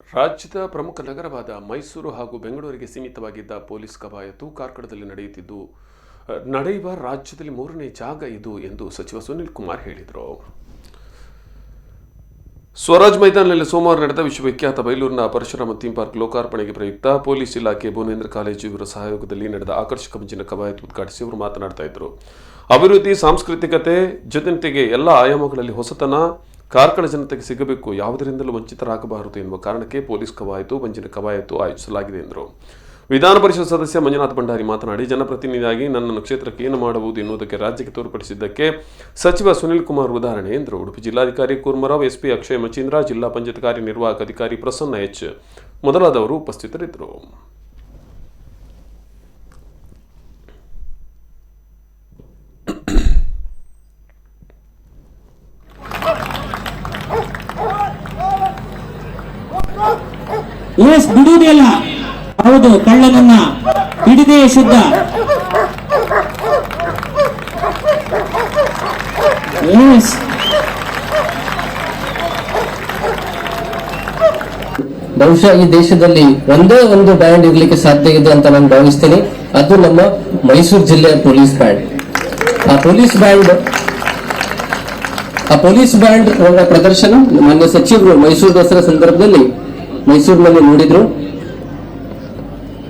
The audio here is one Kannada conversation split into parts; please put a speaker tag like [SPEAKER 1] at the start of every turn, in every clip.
[SPEAKER 1] ರಾಜ್ಯದ ಪ್ರಮುಖ ನಗರವಾದ ಮೈಸೂರು ಹಾಗೂ ಬೆಂಗಳೂರಿಗೆ ಸೀಮಿತವಾಗಿದ್ದ ಪೊಲೀಸ್ ಕವಾಯತು ಕಾರ್ಕಳದಲ್ಲಿ ನಡೆಯುತ್ತಿದ್ದು ನಡೆಯುವ ರಾಜ್ಯದಲ್ಲಿ ಮೂರನೇ ಜಾಗ ಇದು ಎಂದು ಸಚಿವ ಸುನಿಲ್ ಕುಮಾರ್ ಹೇಳಿದರು. ಸ್ವರಾಜ್ ಮೈದಾನದಲ್ಲಿ ಸೋಮವಾರ ನಡೆದ ವಿಶ್ವವಿಖ್ಯಾತ ಬೈಲೂರಿನ ಪರಶುರಾಮ ಥೀಮ್ ಪಾರ್ಕ್ ಲೋಕಾರ್ಪಣೆಗೆ ಪ್ರಯುಕ್ತ ಪೊಲೀಸ್ ಇಲಾಖೆ ಭುವನೇಂದ್ರ ಕಾಲೇಜು ಇವರ ಸಹಯೋಗದಲ್ಲಿ ನಡೆದ ಆಕರ್ಷಕ ಮಂಜಿನ ಕವಾಯತು ಉದ್ಘಾಟಿಸಿ ಅವರು ಮಾತನಾಡ್ತಾ ಇದ್ದರು. ಅಭಿವೃದ್ಧಿ, ಸಾಂಸ್ಕೃತಿಕತೆ ಜೊತೆಗೆ ಎಲ್ಲ ಆಯಾಮಗಳಲ್ಲಿ ಹೊಸತನ ಕಾರ್ಕಳ ಜನತೆಗೆ ಸಿಗಬೇಕು, ಯಾವುದರಿಂದಲೂ ವಂಚಿತರಾಗಬಾರದು ಎನ್ನುವ ಕಾರಣಕ್ಕೆ ಪೊಲೀಸ್ ಕವಾಯತು ಮಂಜಿನ ಕವಾಯತು ಆಯೋಜಿಸಲಾಗಿದೆ ಎಂದರು. ವಿಧಾನ ಪರಿಷತ್ ಸದಸ್ಯ ಮಂಜುನಾಥ್ ಭಂಡಾರಿ ಮಾತನಾಡಿ, ಜನಪ್ರತಿನಿಧಿಯಾಗಿ ನನ್ನನ್ನು ಕ್ಷೇತ್ರಕ್ಕೆ ಏನು ಮಾಡಬಹುದು ಎನ್ನುವುದಕ್ಕೆ ರಾಜ್ಯಕ್ಕೆ ತೋರ್ಪಡಿಸಿದ್ದಕ್ಕೆ ಸಚಿವ ಸುನಿಲ್ ಕುಮಾರ್ ಉದಾಹರಣೆ ಎಂದರು. ಉಡುಪಿ ಜಿಲ್ಲಾಧಿಕಾರಿ ಕೂರ್ಮರಾವ್, ಎಸ್ಪಿ ಅಕ್ಷಯ್ ಮಚೀಂದ್ರ, ಜಿಲ್ಲಾ ಪಂಚಾಯತ್ ಕಾರ್ಯನಿರ್ವಾಹಕ ಅಧಿಕಾರಿ ಪ್ರಸನ್ನ ಎಚ್ ಮೊದಲಾದವರು ಉಪಸ್ಥಿತರಿದ್ದರು.
[SPEAKER 2] ಬಿಡುವುದಿಲ್ಲ. ಹೌದು, ಕಳ್ಳನನ್ನ ಹಿಡಿದೇ ಶುದ್ಧ.
[SPEAKER 3] ಬಹುಶಃ ಈ ದೇಶದಲ್ಲಿ ಒಂದೇ ಒಂದು ಬ್ಯಾಂಡ್ ಇರ್ಲಿಕ್ಕೆ ಸಾಧ್ಯ ಇದೆ ಅಂತ ನಾನು ಭಾವಿಸ್ತೀನಿ. ಅದು ನಮ್ಮ ಮೈಸೂರು ಜಿಲ್ಲೆಯ ಪೊಲೀಸ್ ಬ್ಯಾಂಡ್. ಆ ಪೊಲೀಸ್ ಬ್ಯಾಂಡ್ ಪ್ರದರ್ಶನ ಮಾನ್ಯ ಸಚಿವರು ಮೈಸೂರು ದಸರಾ ಸಂದರ್ಭದಲ್ಲಿ ಮೈಸೂರಿನಲ್ಲಿ ನೋಡಿದ್ರು.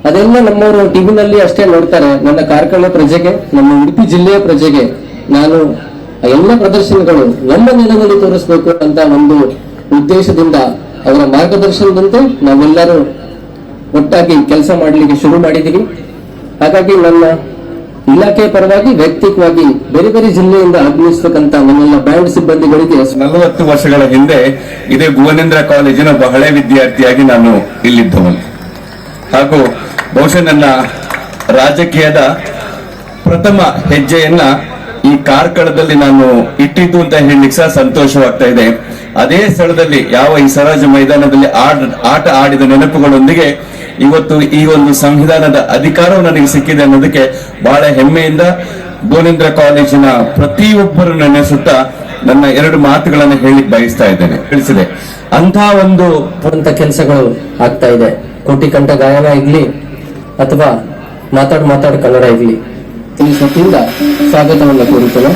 [SPEAKER 3] ಅದೆಲ್ಲ ನಮ್ಮವರು ಟಿವಿನಲ್ಲಿ ಅಷ್ಟೇ ನೋಡ್ತಾರೆ. ನನ್ನ ಕಾರ್ಕಳ ಪ್ರಜೆಗೆ, ನಮ್ಮ ಉಡುಪಿ ಜಿಲ್ಲೆಯ ಪ್ರಜೆಗೆ ನಾನು ಎಲ್ಲ ಪ್ರದರ್ಶನಗಳು ನಮ್ಮ ನೆಲದಲ್ಲಿ ತೋರಿಸಬೇಕು ಅಂತ ಒಂದು ಉದ್ದೇಶದಿಂದ, ಅವರ ಮಾರ್ಗದರ್ಶನದಂತೆ ನಾವೆಲ್ಲರೂ ಒಟ್ಟಾಗಿ ಕೆಲಸ ಮಾಡಲಿಕ್ಕೆ ಶುರು ಮಾಡಿದ್ದೀವಿ. ಹಾಗಾಗಿ ನನ್ನ ಇಲಾಖೆ ಪರವಾಗಿ ವೈಯಕ್ತಿಕವಾಗಿ ಬೇರೆ ಬೇರೆ ಜಿಲ್ಲೆಯಿಂದ ಆಗಮಿಸತಕ್ಕಂತ ನನ್ನೆಲ್ಲ ಬ್ಯಾಂಡ್ ಸಿಬ್ಬಂದಿಗಳಿಗೆ
[SPEAKER 4] 40 ವರ್ಷಗಳ ಹಿಂದೆ ಇದೇ ಭುವನೇಂದ್ರ ಕಾಲೇಜಿನ ಬಹಳ ವಿದ್ಯಾರ್ಥಿಯಾಗಿ ನಾನು ಇಲ್ಲಿದ್ದವನು. ಹಾಗೂ ಬಹುಶಃ ನನ್ನ ರಾಜಕೀಯದ ಪ್ರಥಮ ಹೆಜ್ಜೆಯನ್ನ ಈ ಕಾರ್ಕಳದಲ್ಲಿ ನಾನು ಇಟ್ಟಿದ್ದು ಅಂತ ಹೇಳಲಿಕ್ಕೆ ಸಹ ಸಂತೋಷವಾಗ್ತಾ ಇದೆ. ಅದೇ ಸ್ಥಳದಲ್ಲಿ ಯಾವ ಈ ಸ್ವರಾಜ್ ಮೈದಾನದಲ್ಲಿ ಆಟ ಆಡಿದ ನೆನಪುಗಳೊಂದಿಗೆ ಇವತ್ತು ಈ ಒಂದು ಸಂವಿಧಾನದ ಅಧಿಕಾರವು ನನಗೆ ಸಿಕ್ಕಿದೆ ಅನ್ನೋದಕ್ಕೆ ಬಹಳ ಹೆಮ್ಮೆಯಿಂದ ಭುವನೇಂದ್ರ ಕಾಲೇಜಿನ ಪ್ರತಿಯೊಬ್ಬರು ನೆನೆಸುತ್ತಾ ನನ್ನ 2 ಮಾತುಗಳನ್ನು ಹೇಳಿ ಬಯಸ್ತಾ ಇದ್ದೇನೆ. ತಿಳಿಸಿದೆ ಅಂತಹ ಒಂದು
[SPEAKER 3] ಕೆಲಸಗಳು ಆಗ್ತಾ ಇದೆ. ಕೋಟಿ ಕಂಠ ಗಾಯನ ಇರ್ಲಿ ಅಥವಾ ಮಾತಾಡ್ ಕನ್ನಡ ಇರ್ಲಿ, ಈ ಸತಿಯಿಂದ ಸ್ವಾಗತವನ್ನು ಕೋರುತ್ತೇನೆ.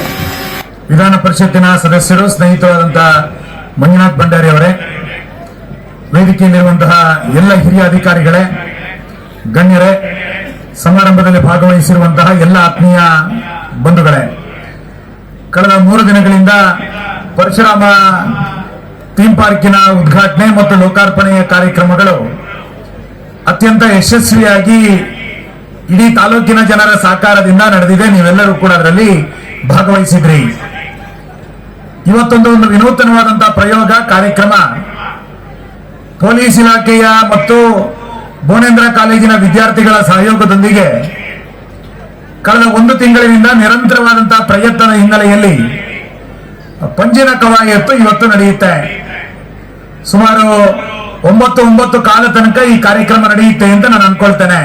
[SPEAKER 5] ವಿಧಾನ ಪರಿಷತ್ತಿನ ಸದಸ್ಯರು, ಸ್ನೇಹಿತರಾದಂತಹ ಮಂಜುನಾಥ್ ಭಂಡಾರಿ ಅವರೇ, ವೇದಿಕೆಯಲ್ಲಿರುವಂತಹ ಎಲ್ಲ ಹಿರಿಯ ಅಧಿಕಾರಿಗಳೇ, ಗಣ್ಯರೇ, ಸಮಾರಂಭದಲ್ಲಿ ಭಾಗವಹಿಸಿರುವಂತಹ ಎಲ್ಲ ಆತ್ಮೀಯ ಬಂಧುಗಳೇ, ಕಳೆದ 3 ದಿನಗಳಿಂದ ಪರಶುರಾಮ ಥೀಮ್ ಪಾರ್ಕಿನ ಉದ್ಘಾಟನೆ ಮತ್ತು ಲೋಕಾರ್ಪಣೆಯ ಕಾರ್ಯಕ್ರಮಗಳು ಅತ್ಯಂತ ಯಶಸ್ವಿಯಾಗಿ ಇಡೀ ತಾಲೂಕಿನ ಜನರ ಸಹಕಾರದಿಂದ ನಡೆದಿದೆ. ನೀವೆಲ್ಲರೂ ಕೂಡ ಅದರಲ್ಲಿ ಭಾಗವಹಿಸಿದ್ರಿ. ಇವತ್ತೊಂದು ವಿನೂತನವಾದಂತಹ ಪ್ರಯೋಗ ಕಾರ್ಯಕ್ರಮ ಪೊಲೀಸ್ ಇಲಾಖೆಯ ಮತ್ತು ಭುವನೇಂದ್ರ ಕಾಲೇಜಿನ ವಿದ್ಯಾರ್ಥಿಗಳ ಸಹಯೋಗದೊಂದಿಗೆ ಕಳೆದ 1 ತಿಂಗಳಿನಿಂದ ನಿರಂತರವಾದಂತಹ ಪ್ರಯತ್ನದ ಹಿನ್ನೆಲೆಯಲ್ಲಿ ಪಂಜಿನ ಕವಾಯತ್ತು ಇವತ್ತು ನಡೆಯುತ್ತೆ. ಸುಮಾರು 9 ಕಾಲ ತನಕ ಈ ಕಾರ್ಯಕ್ರಮ ನಡೆಯುತ್ತೆ ಅಂತ ನಾನು ಅನ್ಕೊಳ್ತೇನೆ.